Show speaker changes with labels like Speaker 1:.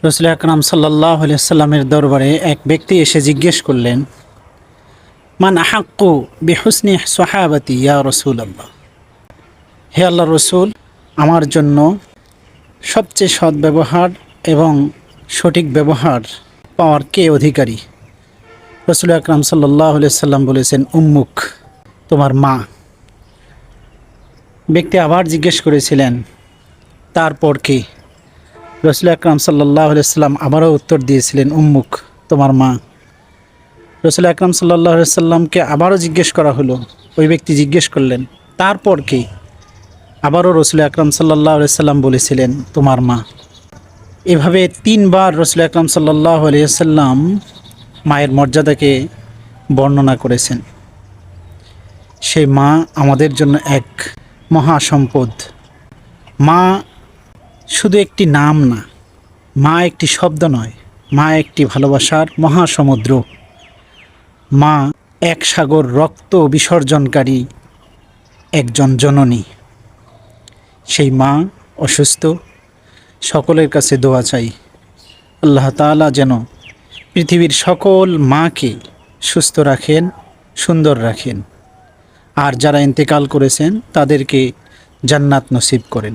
Speaker 1: রাসূল আকরাম সাল্লাল্লাহু আলাইহি ওয়াসাল্লামের দরবারে এক ব্যক্তি এসে জিজ্ঞেস করলেন, মান আহাক্কু বিহুসনি সাহাবাতি ইয়া রাসূলুল্লাহ। হে আল্লাহর রসুল, আমার জন্য সবচেয়ে সৎ ব্যবহার এবং সঠিক ব্যবহার পাওয়ার কে অধিকারী? রাসূল আকরাম সাল্লাল্লাহু আলাইহি ওয়াসাল্লাম বলেছেন, উম্মুক, তোমার মা। ব্যক্তি আবার জিজ্ঞেস করেছিলেন, তারপর কি? রাসূল আকরাম সাল্লাল্লাহু আলাইহি ওয়াসাল্লাম আবারও উত্তর দিয়েছিলেন, উম্মুক, তোমার মা। রাসূল আকরাম সাল্লাল্লাহু আলাইহি ওয়াসাল্লামকে আবারও জিজ্ঞেস করা হলো। ওই ব্যক্তি জিজ্ঞেস করলেন, তারপর কি? আবারও রাসূল আকরাম সাল্লাল্লাহু আলাইহি ওয়াসাল্লাম বলেছিলেন, তোমার মা। এভাবে তিনবার রাসূল আকরাম সাল্লাল্লাহু আলাইহি ওয়াসাল্লাম মায়ের মর্যাদাকে বর্ণনা করেছেন। সেই মা আমাদের জন্য এক মহা সম্পদ। মা শুধু একটি নাম না, মা একটি শব্দ নয়, মা একটি ভালোবাসার মহাসমুদ্র। মা এক সাগর রক্ত বিসর্জনকারী একজন জননী। সেই মা অসুস্থ, সকলের কাছে দোয়া চাই, আল্লাহ তাআলা যেন পৃথিবীর সকল মাকে সুস্থ রাখেন, সুন্দর রাখেন, আর যারা ইন্তেকাল করেছেন তাদেরকে জান্নাত নসিব করেন।